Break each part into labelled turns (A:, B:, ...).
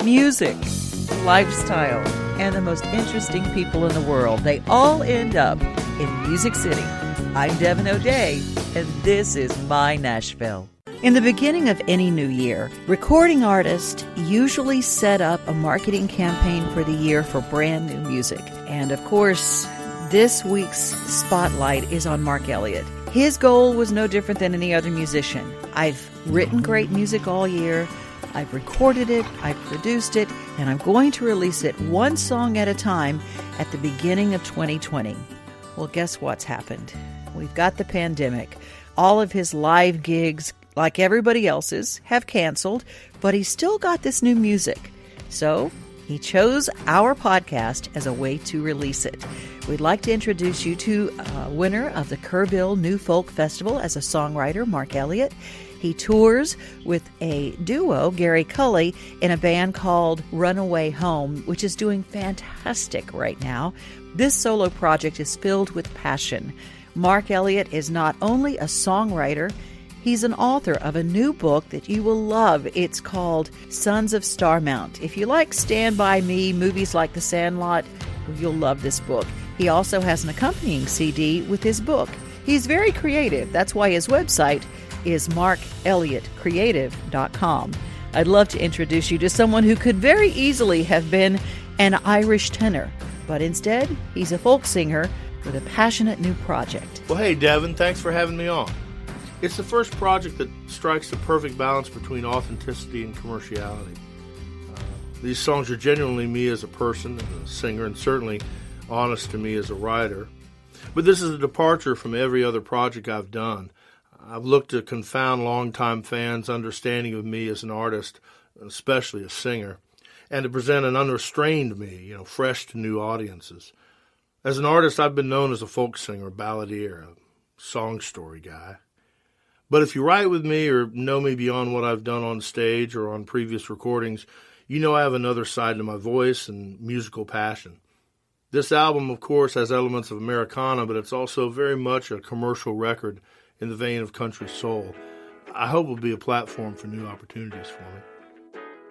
A: music, lifestyle, and the most interesting people in the world. They all end up in Music City. I'm Devin O'Day, and this is My Nashville. In the beginning of any new year, recording artists usually set up a marketing campaign for the year for brand new music. And of course, this week's spotlight is on Mark Elliott. His goal was no different than any other musician. I've written great music all year. I've recorded it, I've produced it, and I'm going to release it one song at a time at the beginning of 2020. Well, guess what's happened? We've got the pandemic. All of his live gigs, like everybody else's, have canceled, but he's still got this new music. So he chose our podcast as a way to release it. We'd like to introduce you to winner of the Kerrville New Folk Festival as a songwriter, Mark Elliott. He tours with a duo, Gary Cully, in a band called Runaway Home, which is doing fantastic right now. This solo project is filled with passion. Mark Elliott is not only a songwriter, he's an author of a new book that you will love. It's called Sons of Starmount. If you like Stand By Me, movies like The Sandlot, you'll love this book. He also has an accompanying CD with his book. He's very creative. That's why his website is markelliottcreative.com. I'd love to introduce you to someone who could very easily have been an Irish tenor, but instead, he's a folk singer with a passionate new project.
B: Well, hey, Devin, thanks for having me on. It's the first project that strikes the perfect balance between authenticity and commerciality. These songs are genuinely me as a person, as a singer, and certainly honest to me as a writer. But this is a departure from every other project I've done. I've looked to confound longtime fans' understanding of me as an artist, especially a singer, and to present an unrestrained me, fresh to new audiences. As an artist, I've been known as a folk singer, balladeer, a song story guy. But if you write with me or know me beyond what I've done on stage or on previous recordings, you know I have another side to my voice and musical passion. This album, of course, has elements of Americana, but it's also very much a commercial record in the vein of country soul. I hope it will be a platform for new opportunities for me.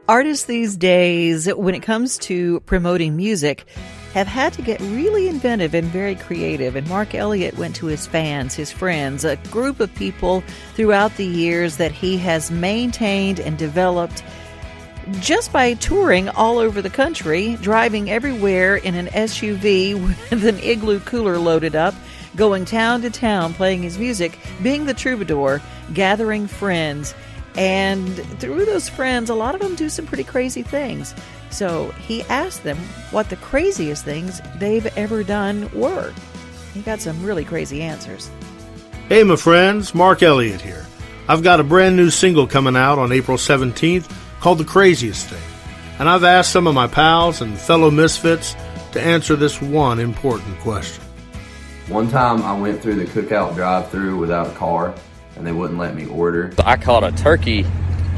A: Artists these days, when it comes to promoting music, have had to get really inventive and very creative. And Mark Elliott went to his fans, his friends, a group of people throughout the years that he has maintained and developed just by touring all over the country, driving everywhere in an SUV with an igloo cooler loaded up, going town to town, playing his music, being the troubadour, gathering friends. And through those friends, a lot of them do some pretty crazy things. So he asked them what the craziest things they've ever done were. He got some really crazy answers.
B: Hey, my friends, Mark Elliott here. I've got a brand new single coming out on April 17th called The Craziest Thing. And I've asked some of my pals and fellow misfits to answer this one important question.
C: One time I went through the cookout drive-thru without a car, and they wouldn't let me order.
D: I caught a turkey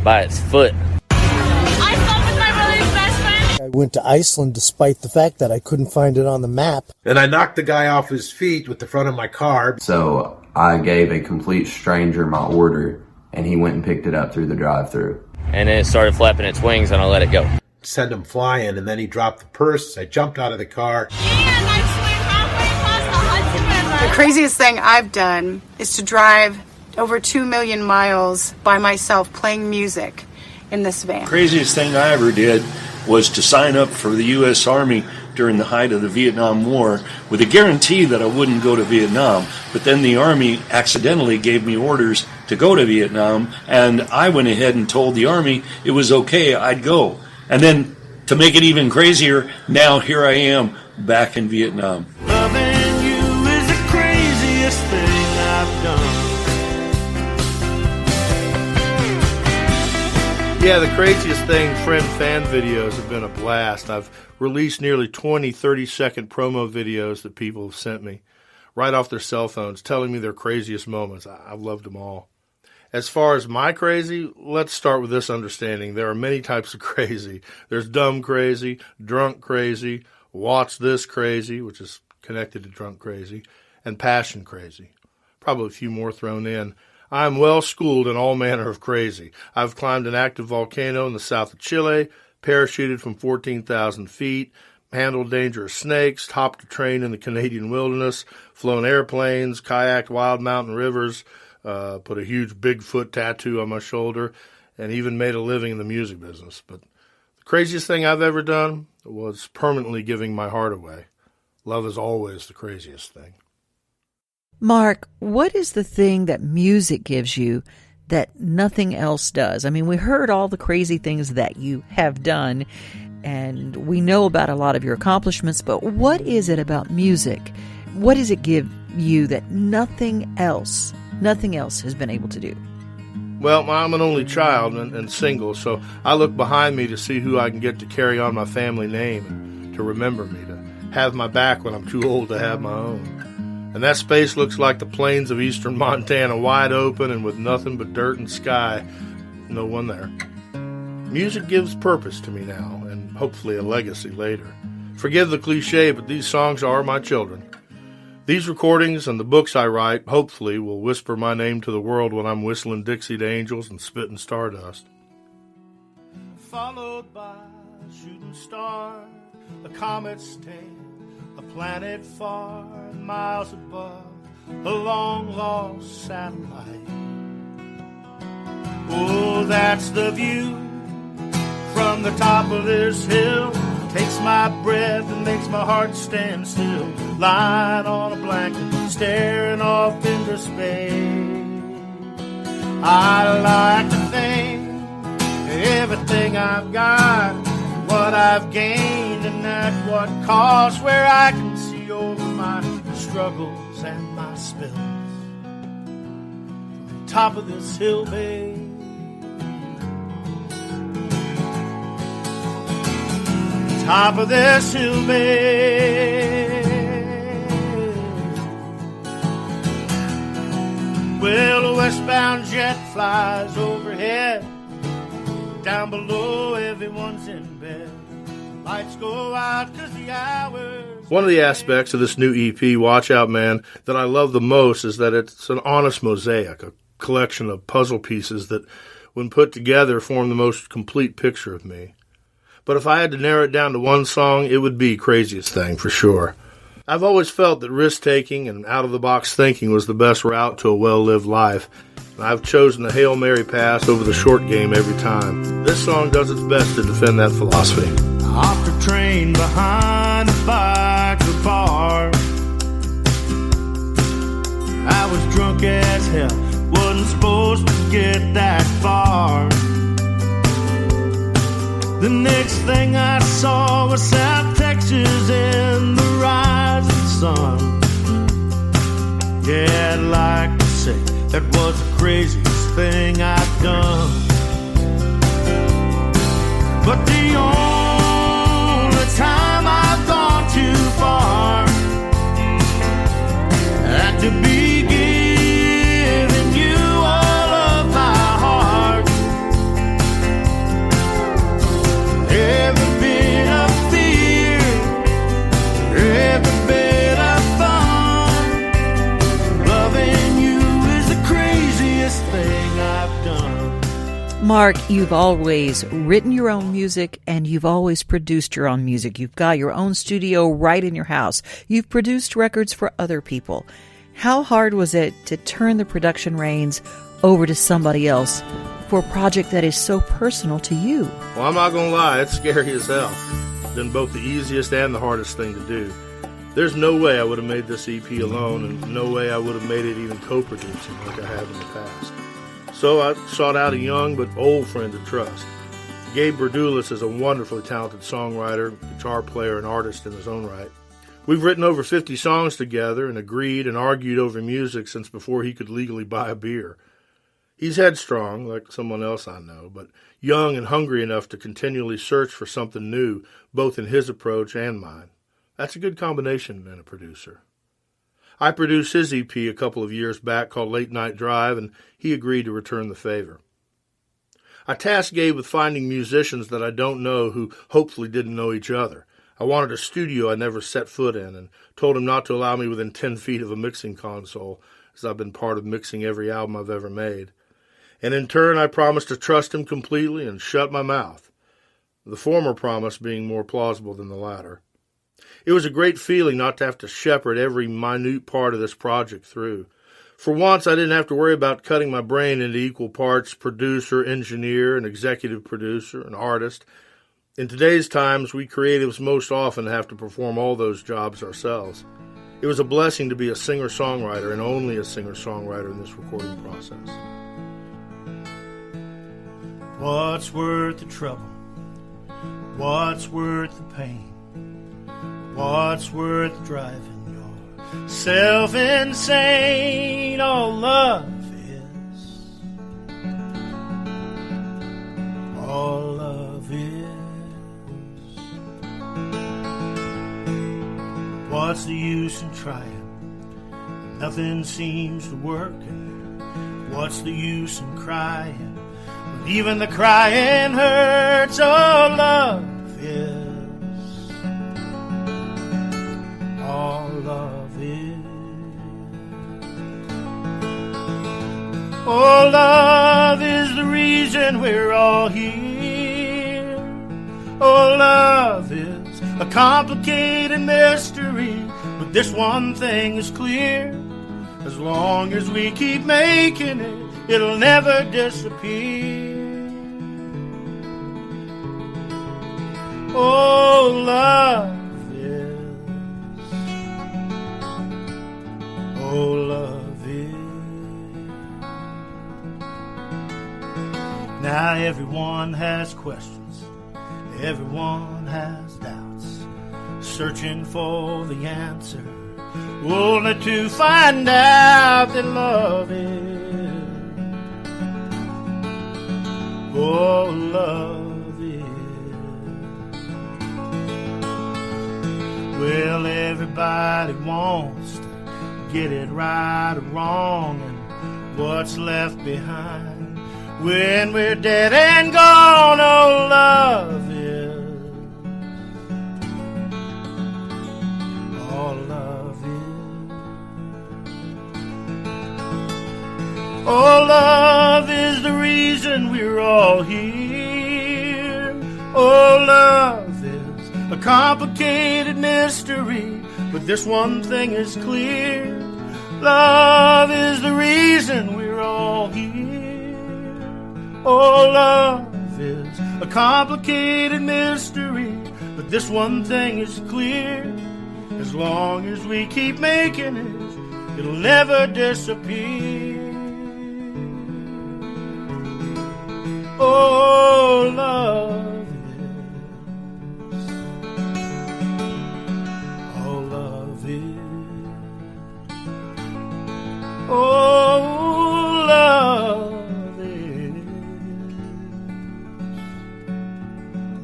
D: by its foot.
E: I slept with my brother's best friend.
F: I went to Iceland despite the fact that I couldn't find it on the map.
G: And I knocked the guy off his feet with the front of my car.
C: So I gave a complete stranger my order, and he went and picked it up through the drive-thru.
D: And then it started flapping its wings, and I let it go.
G: Sent him flying, and then he dropped the purse. I jumped out of the car.
E: And I swam halfway across the Hudson River.
H: The craziest thing I've done is to drive over 2 million miles by myself playing music in this van.
I: Craziest thing I ever did was to sign up for the U.S. Army during the height of the Vietnam War with a guarantee that I wouldn't go to Vietnam. But then the Army accidentally gave me orders to go to Vietnam, and I went ahead and told the Army it was okay, I'd go. And then, to make it even crazier, now here I am back in Vietnam.
B: Loving you is the craziest thing I've done. Yeah, the craziest thing, friend fan videos have been a blast. I've released nearly 20 30-second promo videos that people have sent me right off their cell phones, telling me their craziest moments. I've loved them all. As far as my crazy, let's start with this understanding. There are many types of crazy. There's dumb crazy, drunk crazy, watch this crazy, which is connected to drunk crazy, and passion crazy. Probably a few more thrown in. I am well schooled in all manner of crazy. I've climbed an active volcano in the south of Chile, parachuted from 14,000 feet, handled dangerous snakes, hopped a train in the Canadian wilderness, flown airplanes, kayaked wild mountain rivers, put a huge Bigfoot tattoo on my shoulder, and even made a living in the music business. But the craziest thing I've ever done was permanently giving my heart away. Love is always the craziest thing.
A: Mark, what is the thing that music gives you that nothing else does? I mean, we heard all the crazy things that you have done, and we know about a lot of your accomplishments, but what is it about music? What does it give you that nothing else has been able to do?
B: Well, I'm an only child and single, so I look behind me to see who I can get to carry on my family name and to remember me, to have my back when I'm too old to have my own. And that space looks like the plains of eastern Montana, wide open and with nothing but dirt and sky. No one there. Music gives purpose to me now, and hopefully a legacy later. Forgive the cliche, but these songs are my children. These recordings and the books I write, hopefully, will whisper my name to the world when I'm whistling Dixie to angels and spitting stardust. Followed by a shooting star, a comet's tail, a planet far, miles above, a long-lost satellite. Oh, that's the view from the top of this hill. Takes my breath and makes my heart stand still. Lying on a blanket, staring off into space. I like to think everything I've got, what I've gained, and at what cost, where I can see over my struggles and my spills. From the top of this hill, babe. Top of this hill, babe. Well, a westbound jet flies overhead. Down below, everyone's in bed. Lights go out 'cause the hours... One of the aspects of this new EP, Watch Out Man, that I love the most is that it's an honest mosaic, a collection of puzzle pieces that, when put together, form the most complete picture of me. But if I had to narrow it down to one song, it would be Craziest Thing, for sure. I've always felt that risk-taking and out-of-the-box thinking was the best route to a well-lived life, and I've chosen the Hail Mary pass over the short game every time. This song does its best to defend that philosophy. Off the train behind the bike the bar. I was drunk as hell, wasn't supposed to get that far. The next thing I saw was South Texas and the rising sun. Yeah, I'd like to say that was the craziest thing I've done. But the only time I've gone too far had to be giving you all of my heart. Every bit of fear, every bit of fun. Loving you is the craziest thing I've done.
A: Mark, you've always written your own music and you've always produced your own music. You've got your own studio right in your house. You've produced records for other people. How hard was it to turn the production reins over to somebody else for a project that is so personal to you?
B: Well, I'm not going to lie, it's scary as hell. It's been both the easiest and the hardest thing to do. There's no way I would have made this EP alone, and no way I would have made it even co-producing like I have in the past. So I sought out a young but old friend to trust. Gabe Berdulis is a wonderfully talented songwriter, guitar player, and artist in his own right. We've written over 50 songs together and agreed and argued over music since before he could legally buy a beer. He's headstrong, like someone else I know, but young and hungry enough to continually search for something new, both in his approach and mine. That's a good combination in a producer. I produced his EP a couple of years back called Late Night Drive, and he agreed to return the favor. I tasked Gabe with finding musicians that I don't know who hopefully didn't know each other. I wanted a studio I never set foot in, and told him not to allow me within 10 feet of a mixing console, as I've been part of mixing every album I've ever made. And in turn, I promised to trust him completely and shut my mouth. the former promise being more plausible than the latter. It was a great feeling not to have to shepherd every minute part of this project through. For once, I didn't have to worry about cutting my brain into equal parts producer, engineer, and executive producer, and artist. In today's times, we creatives most often have to perform all those jobs ourselves. It was a blessing to be a singer-songwriter, and only a singer-songwriter in this recording process.
J: What's worth the trouble? What's worth the pain? What's worth driving yourself insane? All love is. All love is. What's the use in trying? Nothing seems to work. What's the use in crying? When even the crying hurts. All love is. All love is. Oh, love is the reason we're all here. Oh, love is a complicated mystery, but this one thing is clear. As long as we keep making it, it'll never disappear. Oh, love. Oh, love is. Now everyone has questions, everyone has doubts, searching for the answer, only to find out that love is. Oh, love is. Well, everybody wants to get it right or wrong, and what's left behind when we're dead and gone. Oh, love is. All love is. Oh, love is the reason we're all here. Oh, love is a complicated mystery, but this one thing is clear. Love is the reason we're all here. Oh, love is a complicated mystery, but this one thing is clear. As long as we keep making it, it'll never disappear. Oh, love. Oh, love is.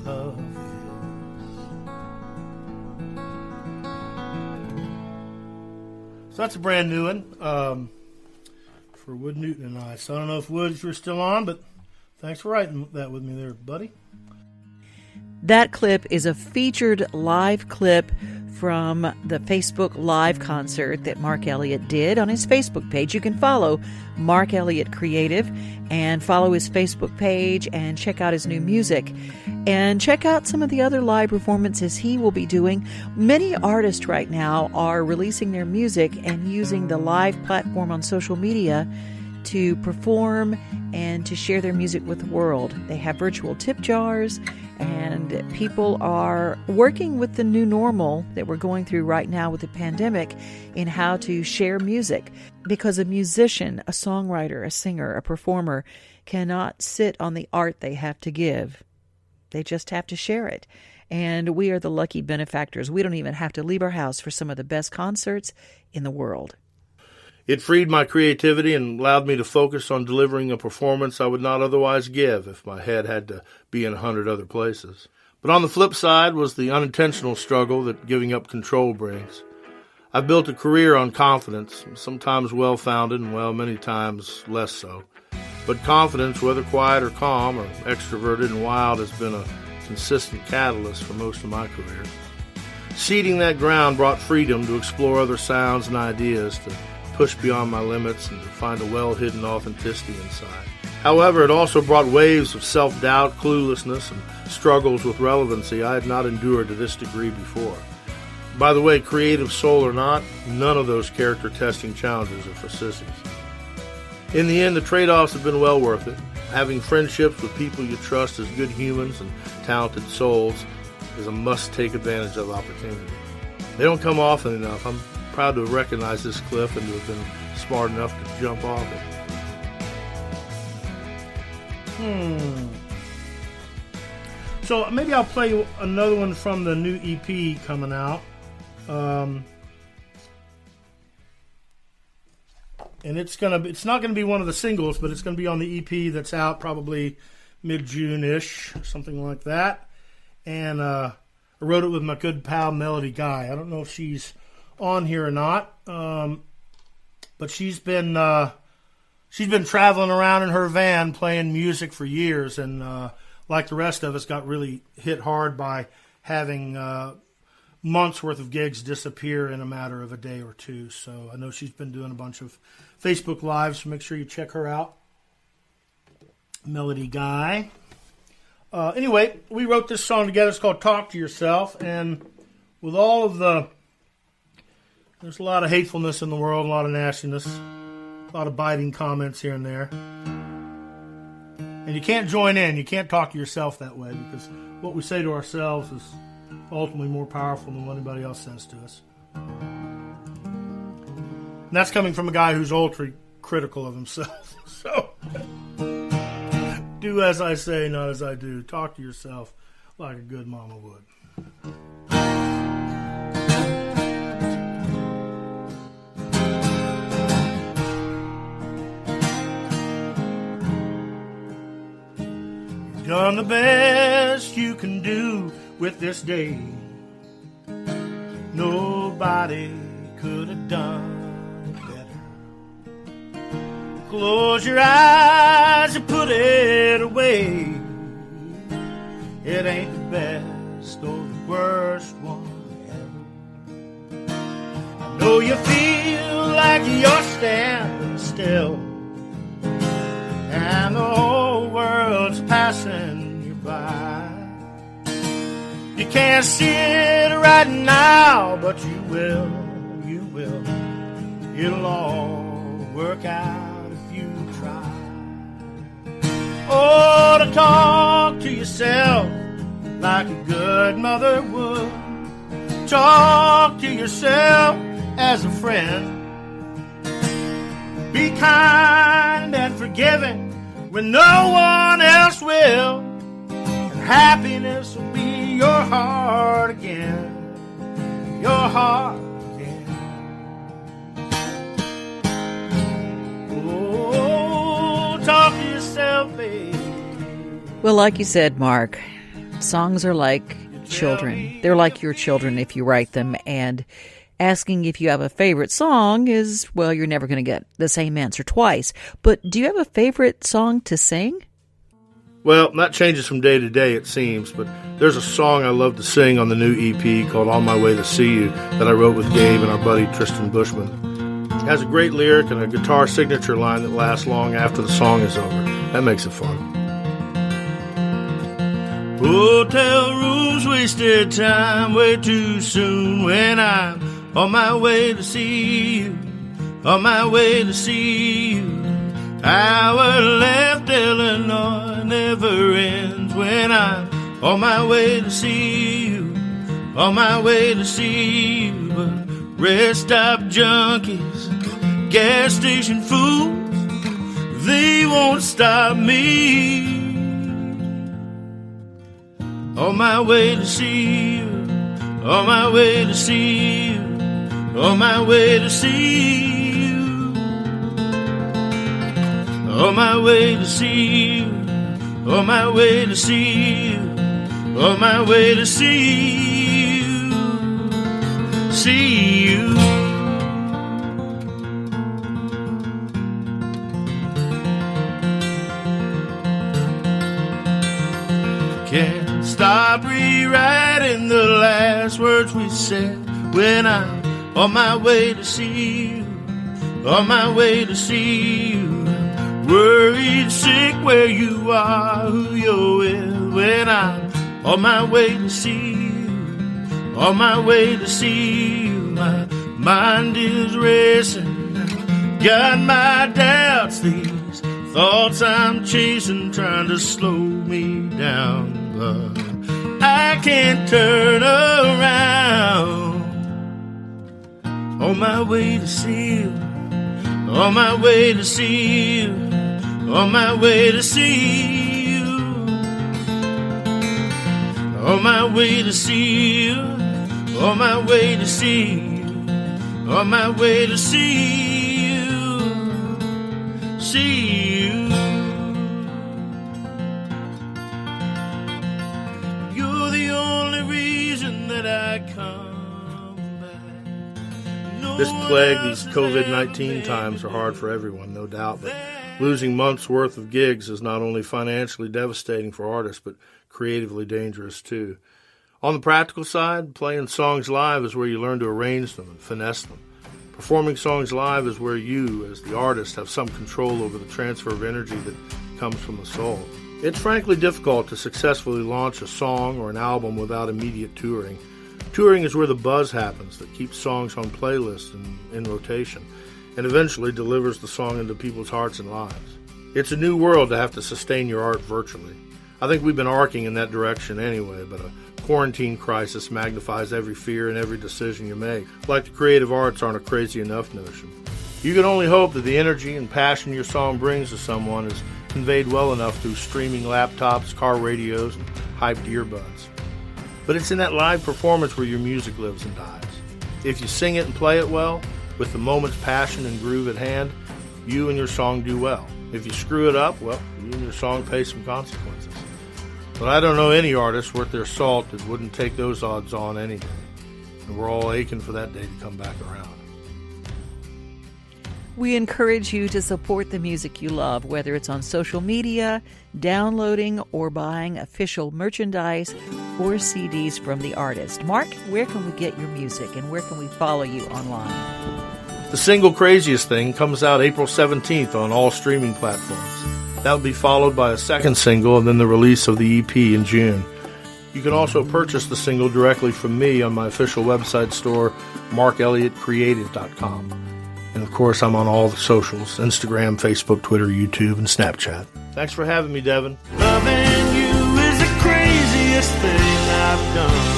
J: Love is. So that's a brand new one for Wood Newton and I. So I don't know if Woods were still on, but thanks for writing that with me there, buddy.
A: That clip is a featured live clip from the Facebook Live concert that Mark Elliott did on his Facebook page. You can follow Mark Elliott Creative and follow his Facebook page and check out his new music and check out some of the other live performances he will be doing. Many artists right now are releasing their music and using the live platform on social media to perform and to share their music with the world. They have virtual tip jars, and people are working with the new normal that we're going through right now with the pandemic in how to share music, because a musician, a songwriter, a singer, a performer cannot sit on the art they have to give. They just have to share it. And we are the lucky benefactors. We don't even have to leave our house for some of the best concerts in the world.
B: It freed my creativity and allowed me to focus on delivering a performance I would not otherwise give if my head had to be in 100 other places. But on the flip side was the unintentional struggle that giving up control brings. I've built a career on confidence, sometimes well-founded and, many times less so. But confidence, whether quiet or calm or extroverted and wild, has been a consistent catalyst for most of my career. Seeding that ground brought freedom to explore other sounds and ideas, to push beyond my limits and to find a well-hidden authenticity inside. However, it also brought waves of self-doubt, cluelessness, and struggles with relevancy I had not endured to this degree before. By the way, creative soul or not, none of those character testing challenges are for sissies. In the end, the trade-offs have been well worth it. Having friendships with people you trust as good humans and talented souls is a must-take advantage of opportunity. They don't come often enough. I'm proud to have recognized this cliff and to have been smart enough to jump off it.
J: So maybe I'll play you another one from the new EP coming out. And it's not gonna be one of the singles, but it's gonna be on the EP that's out probably mid-June-ish, something like that. And I wrote it with my good pal Melody Guy. I don't know if she's on here or not, but she's been traveling around in her van playing music for years, and like the rest of us, got really hit hard by having months worth of gigs disappear in a matter of a day or two. So I know she's been doing a bunch of Facebook Lives, so make sure you check her out. Melody Guy. Anyway, we wrote this song together. It's called Talk to Yourself, and with all of there's a lot of hatefulness in the world, a lot of nastiness, a lot of biting comments here and there. And you can't join in. You can't talk to yourself that way, because what we say to ourselves is ultimately more powerful than what anybody else says to us. And that's coming from a guy who's ultra critical of himself. So, do as I say, not as I do. Talk to yourself like a good mama would. You've done the best you can do with this day. Nobody could have done better. Close your eyes and put it away. It ain't the best or the worst one ever. I know you feel like you're standing still, and the whole world's passing you by. You can't see it right now, but you will, you will. It'll all work out if you try. Oh, to talk to yourself like a good mother would. Talk to yourself as a friend. Be kind and forgiving when no one else will. And happiness will be your heart again. Your heart again. Oh, talk to yourself, babe.
A: Well, like you said, Mark, songs are like children. They're like your children if you write them, and asking if you have a favorite song is, well, you're never going to get the same answer twice. But do you have a favorite song to sing?
B: Well, that changes from day to day, it seems, but there's a song I love to sing on the new EP called On My Way to See You that I wrote with Dave and our buddy Tristan Bushman. It has a great lyric and a guitar signature line that lasts long after the song is over. That makes it fun.
J: Hotel rooms, wasted time way too soon when I'm on my way to see you, on my way to see you. Our left Illinois never ends when I'm on my way to see you, on my way to see you. But rest stop junkies, gas station fools, they won't stop me. On my way to see you, on my way to see you, on my way to see you. On my way to see you, on my way to see you, on my way to see you, see you. Can't stop rewriting the last words we said when I'm on my way to see you, on my way to see you. worried, sick where you are, who you're with, when I'm on my way to see you, on my way to see you. My mind is racing, got my doubts, these thoughts I'm chasing, trying to slow me down, but I can't turn around. On my way to see you, on my way to see you, on my way to see you, on my way to see you, on my way to see you, on my way to see you, see you. You're the only reason that I come.
B: This plague, these COVID-19 times are hard for everyone, no doubt, but losing months' worth of gigs is not only financially devastating for artists, but creatively dangerous too. On the practical side, playing songs live is where you learn to arrange them and finesse them. Performing songs live is where you, as the artist, have some control over the transfer of energy that comes from the soul. It's frankly difficult to successfully launch a song or an album without immediate touring. Touring is where the buzz happens that keeps songs on playlists and in rotation, and eventually delivers the song into people's hearts and lives. It's a new world to have to sustain your art virtually. I think we've been arcing in that direction anyway, but a quarantine crisis magnifies every fear and every decision you make. Like the creative arts aren't a crazy enough notion. You can only hope that the energy and passion your song brings to someone is conveyed well enough through streaming laptops, car radios, and hyped earbuds. But it's in that live performance where your music lives and dies. If you sing it and play it well, with the moment's passion and groove at hand, you and your song do well. If you screw it up, well, you and your song pay some consequences. But I don't know any artist worth their salt that wouldn't take those odds on any day. And we're all aching for that day to come back around.
A: We encourage you to support the music you love, whether it's on social media, downloading, or buying official merchandise or CDs from the artist. Mark, where can we get your music and where can we follow you online?
B: The single Craziest Thing comes out April 17th on all streaming platforms. That will be followed by a second single and then the release of the EP in June. You can also purchase the single directly from me on my official website store, markelliottcreative.com. And of course, I'm on all the socials, Instagram, Facebook, Twitter, YouTube, and Snapchat. Thanks for having me, Devin.
J: Loving you is the craziest thing I've done.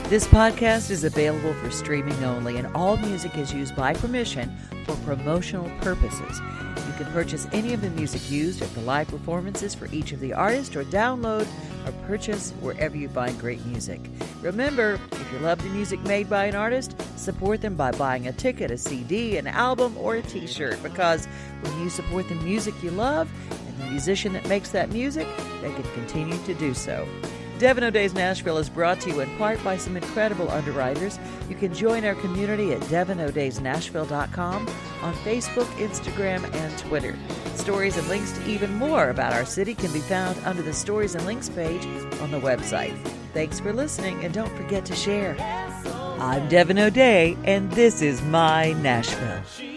A: This podcast is available for streaming only, and all music is used by permission for promotional purposes. You can purchase any of the music used at the live performances for each of the artists, or download or purchase wherever you find great music. Remember, if you love the music made by an artist, support them by buying a ticket, a CD, an album, or a t-shirt, because when you support the music you love and the musician that makes that music, they can continue to do so. Devin O'Day's Nashville is brought to you in part by some incredible underwriters. You can join our community at devinodaysnashville.com on Facebook, Instagram, and Twitter. Stories and links to even more about our city can be found under the Stories and Links page on the website. Thanks for listening, and don't forget to share. I'm Devin O'Day, and this is My Nashville.